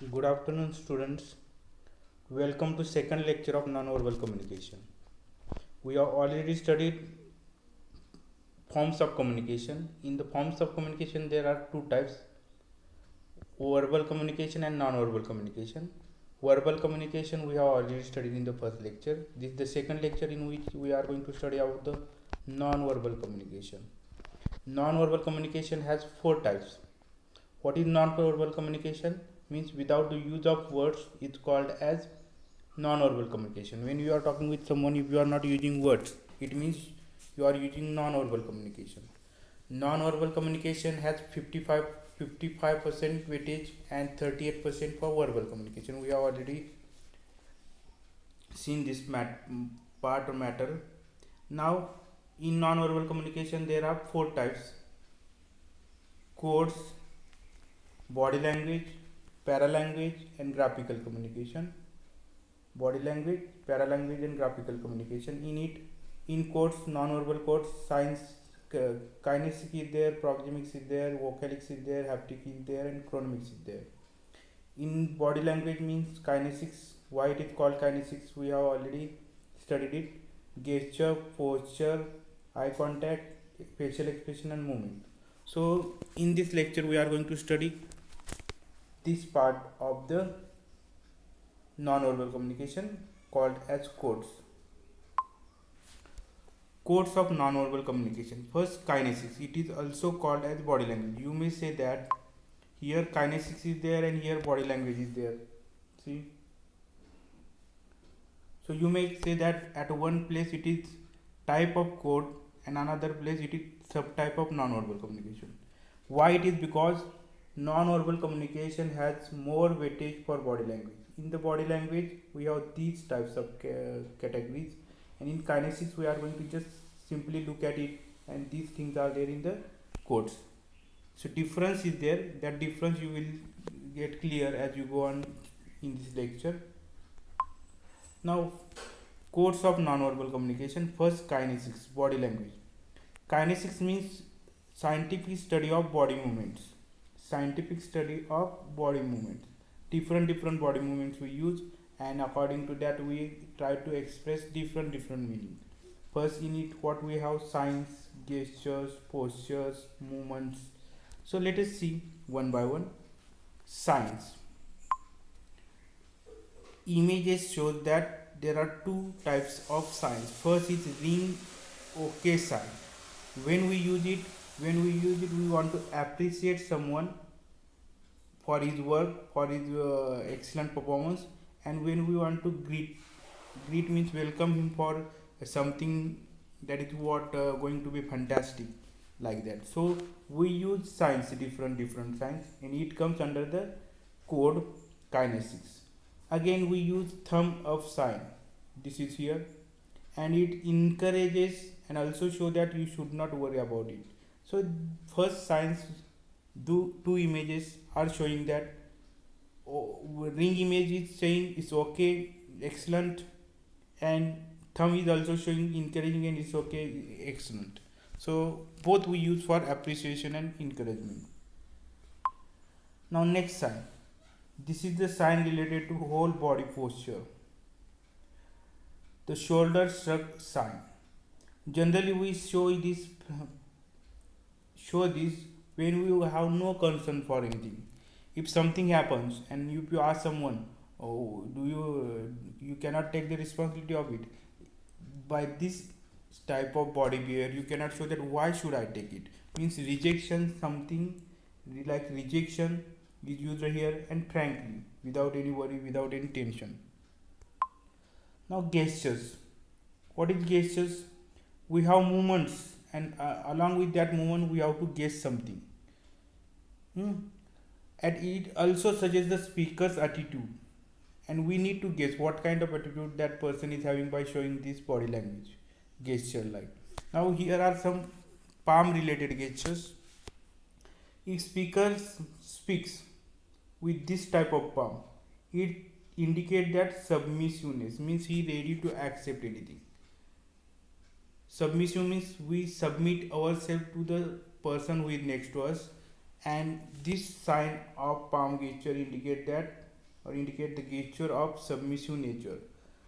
Good afternoon, students. Welcome to second lecture of non-verbal communication. We have already studied forms of communication. In the forms of communication, there are two types: verbal communication and non-verbal communication. Verbal communication we have already studied in the first lecture. This is the second lecture in which we are going to study about the non-verbal communication. Non-verbal communication has four types. What is non-verbal communication? Means without the use of words, it's called as non-verbal communication. When you are talking with someone, if you are not using words, it means you are using non-verbal communication. Non-verbal communication has 55% weightage and 38% for verbal communication. We have already seen this part or matter. Now, in non-verbal communication, there are four types: codes, body language, paralanguage, and graphical communication. Body language, paralanguage, and graphical communication. In codes, non-verbal codes, signs, kinesics is there, proxemics is there, vocalics is there, haptic is there, and chronomics is there. In body language means kinesics. Why it is called kinesics? We have already studied it. Gesture, posture, eye contact, facial expression, and movement. So in this lecture, we are going to study this part of the non-verbal communication called as codes. Codes of non-verbal communication. First, kinesics. It is also called as body language. You may say that here kinesics is there and here body language is there. See? So you may say that at one place it is type of code and another place it is subtype of non-verbal communication. Why it is? Because non-verbal communication has more weightage for body language. In the body language, we have these types of categories, and in kinesics, we are going to just simply look at it, and these things are there in the codes. So difference is there. That difference you will get clear as you go on in this lecture. Now, codes of non-verbal communication. First, kinesics, body language. Kinesics means scientific study of body movements. Scientific study of body movements. Different body movements we use, and according to that we try to express different meaning. First in it, what we have: signs, gestures, postures, movements. So let us see one by one. Signs. Images shows that there are two types of signs. First is ring OK sign. When we use it, we want to appreciate someone for his work, for his excellent performance. And when we want to greet means welcome him for something that is going to be fantastic, like that. So we use signs, different signs, and it comes under the code kinesics. Again, we use thumb up sign. This is here, and it encourages and also show that you should not worry about it. So first signs, two images are showing that ring image is saying it's okay, excellent, and thumb is also showing encouraging and it's okay, excellent. So both we use for appreciation and encouragement. Now next sign. This is the sign related to whole body posture. The shoulder shrug sign. Generally we show this when we have no concern for anything. If something happens and if you ask someone, oh, you cannot take the responsibility of it. By this type of body behavior, you cannot show that why should I take it. Means rejection, something like rejection is used here, and frankly, without any worry, without any tension. Now gestures. What is gestures? We have movements, and along with that movement we have to guess something. And it also suggests the speaker's attitude, and we need to guess what kind of attitude that person is having by showing this body language gesture. Like, now here are some palm related gestures. If speaker speaks with this type of palm, it indicates that submissiveness, means he ready to accept anything. Submissive means we submit ourselves to the person who is next to us, and this sign of palm gesture indicate that or indicate the gesture of submissive nature.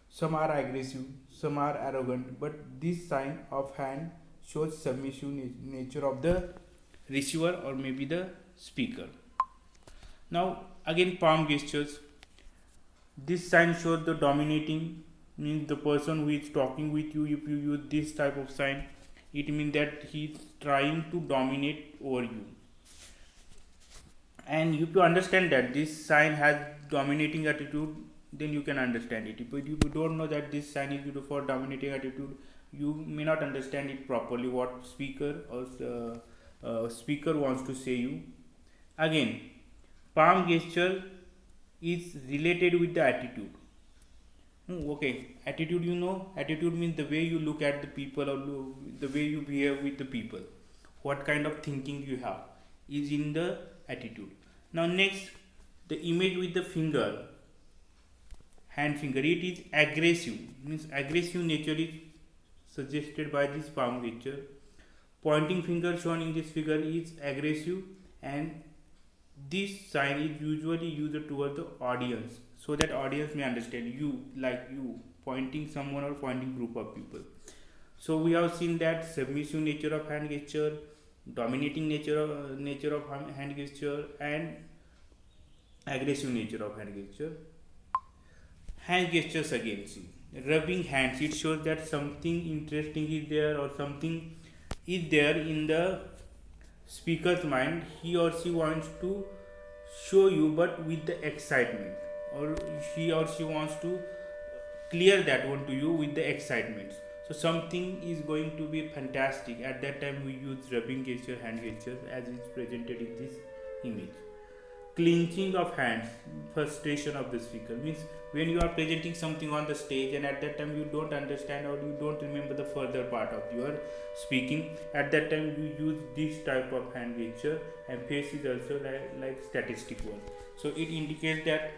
Some are aggressive, some are arrogant, but this sign of hand shows submissive nature of the receiver or maybe the speaker. Now again palm gestures. This sign shows the dominating, means the person who is talking with you. If you use this type of sign, it means that he is trying to dominate over you. And if you understand that this sign has dominating attitude, then you can understand it. If you don't know that this sign is used for dominating attitude, you may not understand it properly what speaker or speaker wants to say you. Again, palm gesture is related with the attitude. Okay, attitude, attitude means the way you look at the people or the way you behave with the people. What kind of thinking you have is in the attitude. Now next, the image with the finger, hand finger, it is aggressive, means aggressive nature is suggested by this palm gesture. Pointing finger shown in this figure is aggressive, and this sign is usually used toward the audience so that audience may understand you, like you pointing someone or pointing group of people. So we have seen that submissive nature of hand gesture, dominating nature of hand gesture, and aggressive nature of hand gesture. Hand gestures again, see, rubbing hands, it shows that something interesting is there or something is there in the speaker's mind. He or she wants to show you, but with the excitement, or he or she wants to clear that one to you with the excitement. So something is going to be fantastic. At that time we use rubbing gesture, hand gesture, as is presented in this image. Clenching of hands, frustration of the speaker, means when you are presenting something on the stage and at that time you don't understand or you don't remember the further part of your speaking, at that time you use this type of hand gesture, and face is also like statistic one. So it indicates that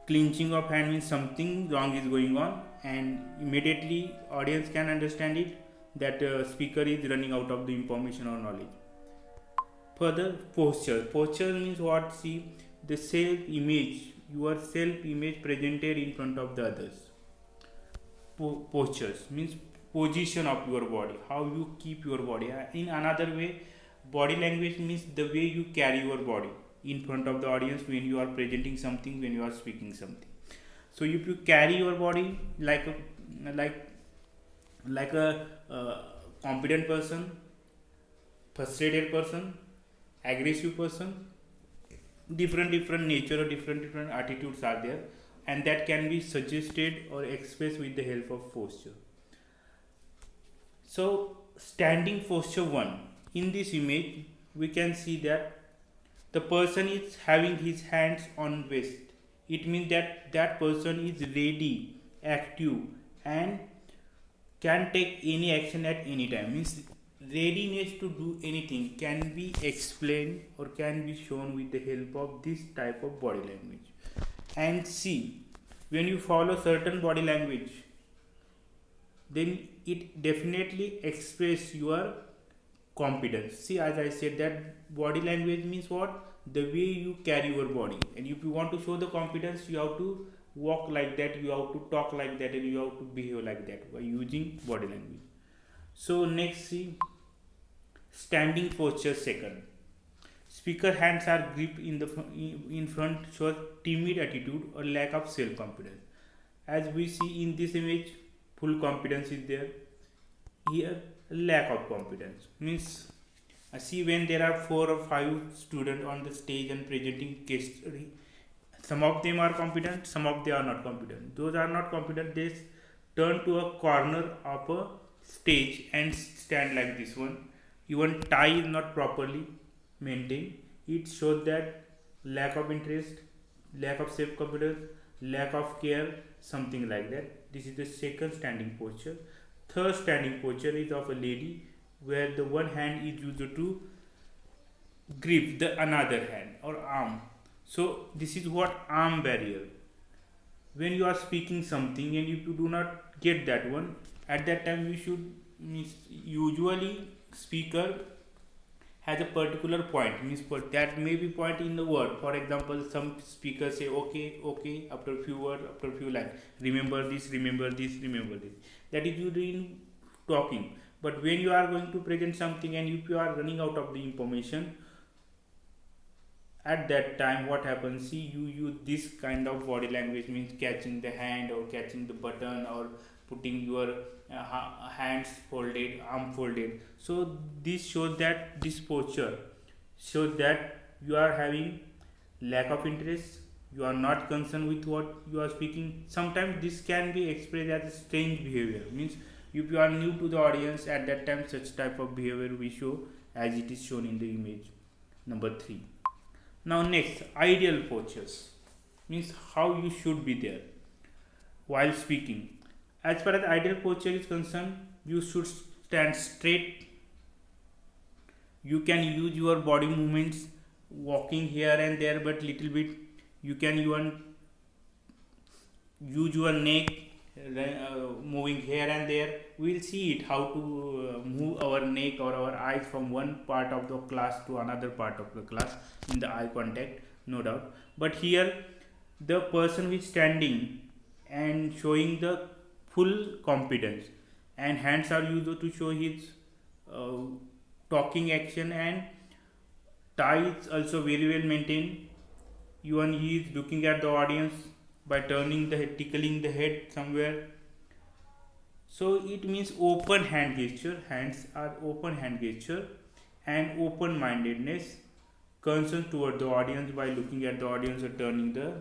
clenching of hand means something wrong is going on, and immediately audience can understand it that speaker is running out of the information or knowledge. Further, posture means what? See, the self image, your self image presented in front of the others. Postures means position of your body, how you keep your body. In another way, body language means the way you carry your body in front of the audience when you are presenting something, when you are speaking something. So if you carry your body like a competent person, frustrated person, aggressive person, different nature or different attitudes are there, and that can be suggested or expressed with the help of posture. So standing posture 1, in this image we can see that the person is having his hands on waist. It means that that person is ready, active, and can take any action at any time. Means readiness to do anything can be explained or can be shown with the help of this type of body language. And see, when you follow certain body language, then it definitely express your competence. See, as I said, that body language means what? The way you carry your body. And if you want to show the competence, you have to walk like that, you have to talk like that, and you have to behave like that by using body language. So next, see, standing posture 2nd. Speaker hands are gripped in front, shows timid attitude or lack of self confidence. As we see in this image, full confidence is there. Here, lack of confidence means, see, when there are 4 or 5 students on the stage and presenting case study, some of them are competent, some of them are not competent. Those are not competent, they turn to a corner of a stage and stand like this one. Even tie is not properly maintained. It shows that lack of interest, lack of self confidence, lack of care, something like that. This is the 2nd standing posture. 3rd standing posture is of a lady, where the one hand is used to grip the another hand or arm. So this is what arm barrier. When you are speaking something and if you do not get that one, at that time you should, usually speaker has a particular point, means that may be point in the word. For example, some speakers say okay, okay, after a few words, after a few lines, remember this, remember this, remember this. That is you doing talking. But when you are going to present something and if you are running out of the information, at that time what happens, see, you use this kind of body language, means catching the hand or catching the button or putting your hands folded, arm folded. So this shows that this posture shows that you are having lack of interest, you are not concerned with what you are speaking. Sometimes this can be expressed as a strange behavior, means if you are new to the audience, at that time such type of behavior we show as it is shown in the image number 3. Now next, ideal postures, means how you should be there while speaking. As far as ideal posture is concerned, you should stand straight. You can use your body movements, walking here and there, but little bit. You can even use your neck, moving here and there. We'll see it how to move our neck or our eyes from one part of the class to another part of the class in the eye contact, no doubt. But here the person who is standing and showing the full confidence, and hands are used to show his talking action, and tie is also very well maintained. Even he is looking at the audience by turning the head, tickling the head somewhere. So it means open hand gesture, hands are open hand gesture, and open mindedness, concern toward the audience by looking at the audience or turning the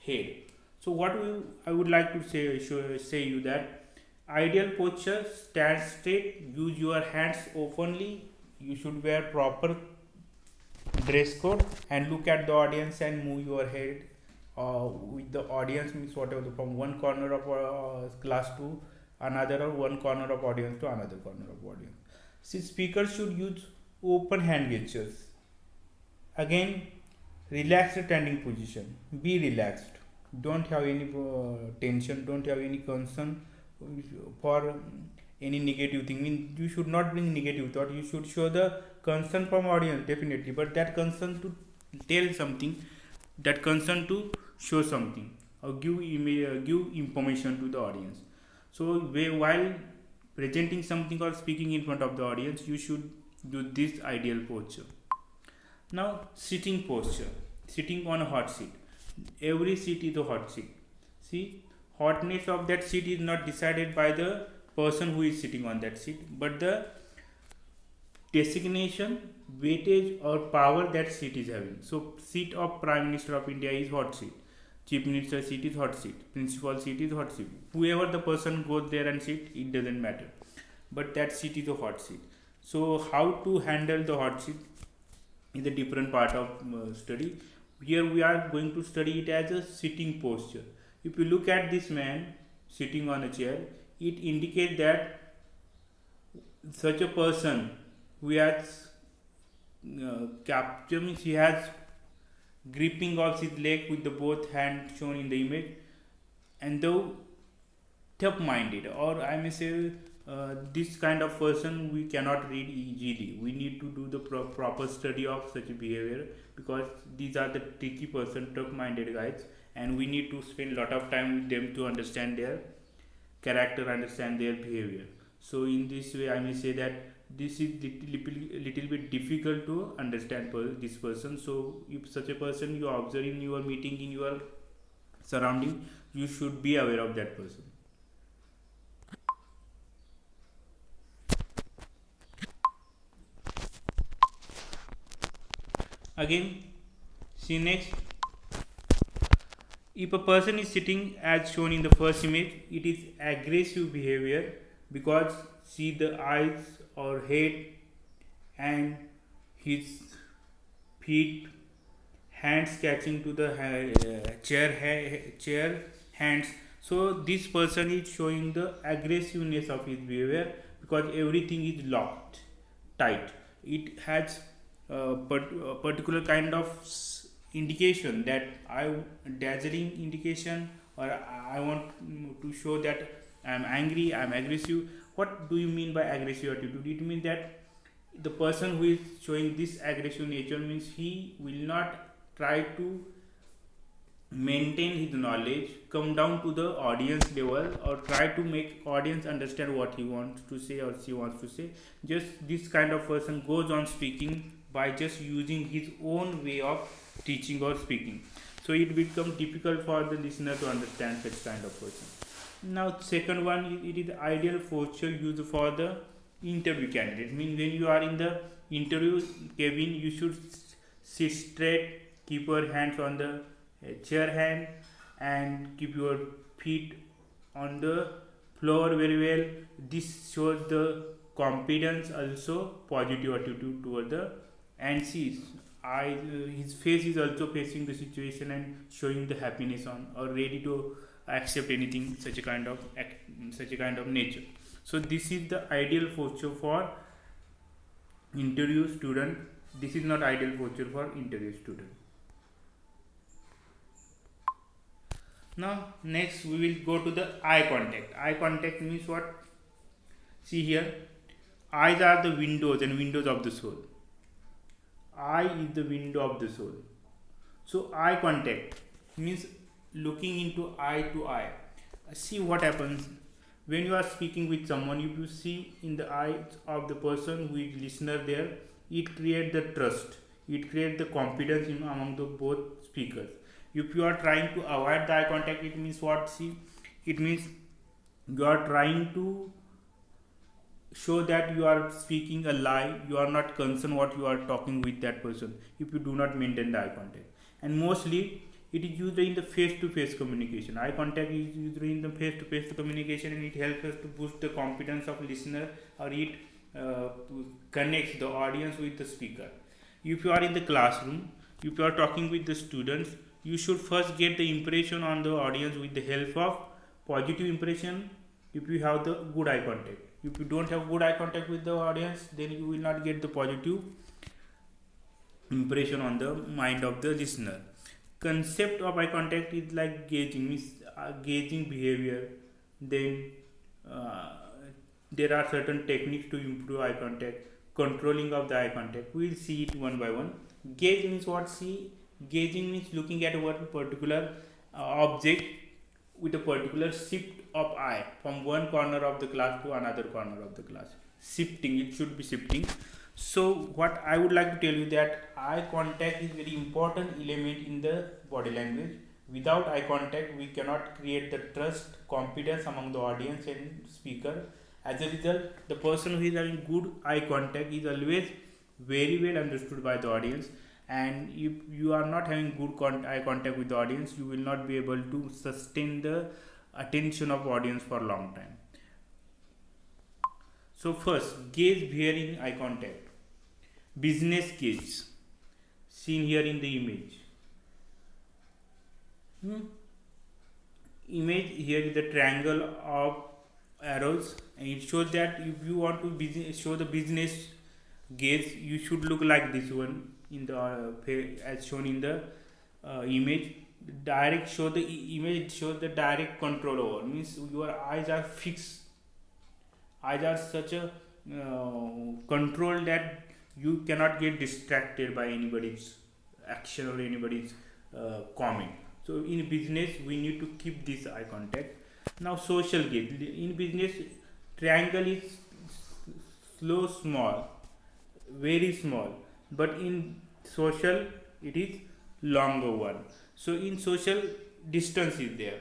head. So I would like to say you that ideal posture, stand straight, use your hands openly, you should wear proper dress code, and look at the audience and move your head with the audience, means whatever, from one corner of class to another, or one corner of audience to another corner of audience. See, speakers should use open hand gestures. Again, relaxed standing position, be relaxed, don't have any tension, don't have any concern for any negative thing. Means you should not bring negative thought, you should show the concern from audience, definitely, but that concern to tell something, that concern to show something, or give information to the audience. So while presenting something or speaking in front of the audience, you should do this ideal posture. Now sitting posture, sitting on a hot seat. Every seat is a hot seat. See, hotness of that seat is not decided by the person who is sitting on that seat, but the designation, weightage or power that seat is having. So seat of Prime Minister of India is hot seat, Chief Minister seat is hot seat, Principal seat is hot seat. Whoever the person goes there and sit, it doesn't matter, but that seat is a hot seat. So how to handle the hot seat is a different part of study. Here we are going to study it as a sitting posture. If you look at this man sitting on a chair, it indicates that such a person who has capture, means he has gripping of his leg with the both hands shown in the image, and though tough minded, or I may say this kind of person we cannot read easily. We need to do the proper study of such behavior, because these are the tricky person, tough minded guys, and we need to spend a lot of time with them to understand their character, understand their behavior. So in this way I may say that this is little bit difficult to understand this person. So if such a person you observe in your meeting, in your surrounding, you should be aware of that person. Again, see next, if a person is sitting as shown in the first image, it is aggressive behavior, because see the eyes or head and his feet, hands catching to the chair hands. So this person is showing the aggressiveness of his behavior, because everything is locked tight. It has a particular kind of indication that dazzling indication, or I want to show that I am angry, I am aggressive. What do you mean by aggressive attitude? It means that the person who is showing this aggressive nature means he will not try to maintain his knowledge, come down to the audience level, or try to make audience understand what he wants to say or she wants to say. Just this kind of person goes on speaking by just using his own way of teaching or speaking, so it becomes difficult for the listener to understand such kind of person. Now second one, it is ideal posture used for the interview candidate. Mean when you are in the interview cabin, you should sit straight, keep your hands on the chair hand, and keep your feet on the floor very well. This shows the confidence, also positive attitude toward the, and see his face is also facing the situation and showing the happiness on, or ready to accept anything, such a kind of nature. So this is the ideal posture for interview student. This is not ideal posture for interview student. Now next we will go to the eye contact. Eye contact means what? See here, eyes are the windows and windows of the soul. Eye is the window of the soul. So eye contact means looking into eye to eye. See what happens when you are speaking with someone. If you see in the eyes of the person who is listener there, it creates the trust, it creates the confidence among the both speakers. If you are trying to avoid the eye contact, it means what? See, it means you are trying to show that you are speaking a lie, you are not concerned what you are talking with that person if you do not maintain the eye contact. And mostly it is used in the face-to-face communication. Eye contact is used in the face-to-face communication, and it helps us to boost the confidence of listener, or it connects the audience with the speaker. If you are in the classroom, if you are talking with the students, you should first get the impression on the audience with the help of positive impression. If you have the good eye contact, if you don't have good eye contact with the audience, then you will not get the positive impression on the mind of the listener. Concept of eye contact is like gauging, means gauging behavior. Then there are certain techniques to improve eye contact, controlling of the eye contact. We will see it one by one. Gauge means what? See, gauging means looking at one particular object with a particular shift of eye from one corner of the class to another corner of the class. Shifting, it should be shifting. So what I would like to tell you that eye contact is very important element in the body language. Without eye contact, we cannot create the trust, confidence among the audience and speaker. As a result, the person who is having good eye contact is always very well understood by the audience. And if you are not having good eye contact with the audience, you will not be able to sustain the attention of audience for a long time. So first, gaze bearing eye contact. Business gaze, seen here in the image. Image here is the triangle of arrows, and it shows that if you want to show the business gaze, you should look like this one in the as shown in the image. Direct show the image shows the direct control over, means your eyes are fixed. Eyes are such a control that you cannot get distracted by anybody's action or anybody's comment. So in business, we need to keep this eye contact. Now social gaze. In business, triangle is small, very small, but in social it is longer one. So in social, distance is there.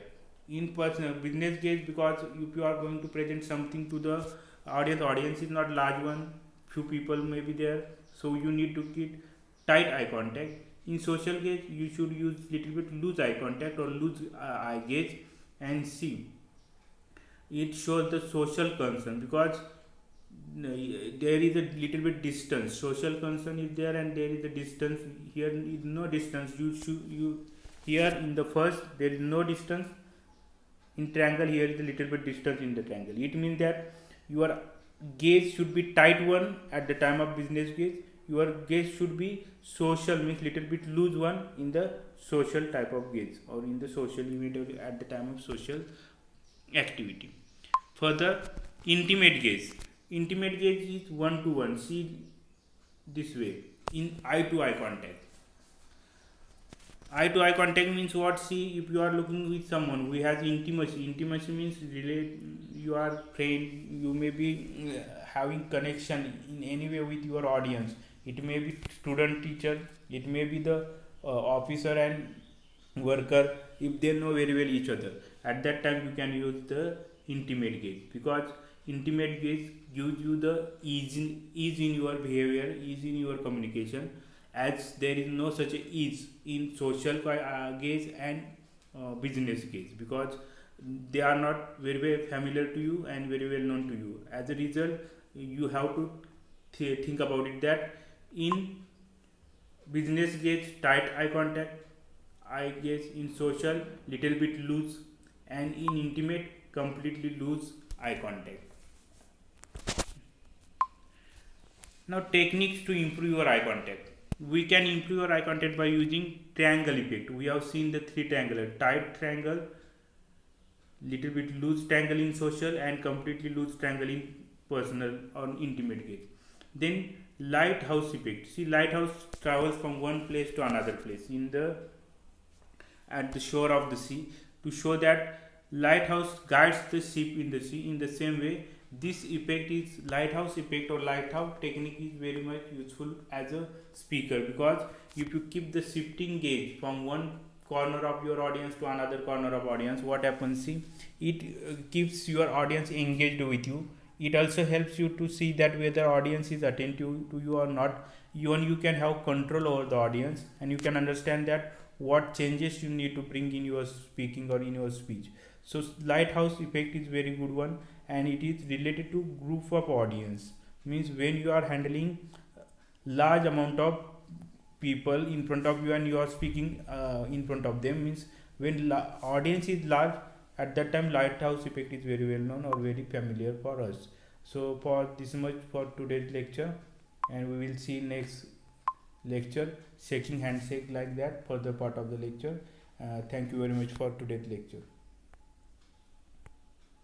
In personal business gaze, because if you are going to present something to the audience is not large one, few people may be there, so you need to keep tight eye contact. In social gaze, you should use little bit loose eye contact or loose eye gaze, and see, it shows the social concern, because there is a little bit distance. Social concern is there, and there is a distance. Here is no distance. You here in the first there is no distance. In triangle, here is a little bit distance in the triangle. It means that your gaze should be tight one at the time of business gaze. Your gaze should be social, means little bit loose one in the social type of gaze, or in the social immediately at the time of social activity. Further, intimate gaze. Intimate gaze is one to one. See, this way, in eye to eye contact. Eye to eye contact means what? See, if you are looking with someone who has intimacy, intimacy means relate, you are friend, you may be having connection in any way with your audience. It may be student teacher, it may be the officer and worker. If they know very well each other, at that time you can use the intimate gaze, because intimate gaze gives you the ease in your behavior, ease in your communication, as there is no such a ease in social gaze and business gaze, because they are not very well familiar to you and very well known to you. As a result, you have to think about it that in business gaze tight eye contact, eye gaze; in social little bit loose, and in intimate completely loose eye contact. Now, techniques to improve your eye contact. We can improve your eye contact by using triangle effect. We have seen the three triangle: tight triangle, little bit loose triangle in social, and completely loose triangle in personal or intimate gaze. Then lighthouse effect. See, lighthouse travels from one place to another place in the at the shore of the sea, to show that lighthouse guides the ship in the sea. In the same way, this effect is lighthouse effect or lighthouse technique is very much useful as a speaker, because if you keep the shifting gaze from one corner of your audience to another corner of audience, what happens? See, it keeps your audience engaged with you. It also helps you to see that whether audience is attentive to you or not. Even you can have control over the audience, and you can understand that what changes you need to bring in your speaking or in your speech. So lighthouse effect is very good one, and it is related to group of audience. Means when you are handling large amount of people in front of you and you are speaking in front of them, means when audience is large, at that time lighthouse effect is very well known or very familiar for us. So for this much for today's lecture, and we will see next lecture, shaking handshake like that for the part of the lecture. Thank you very much for today's lecture.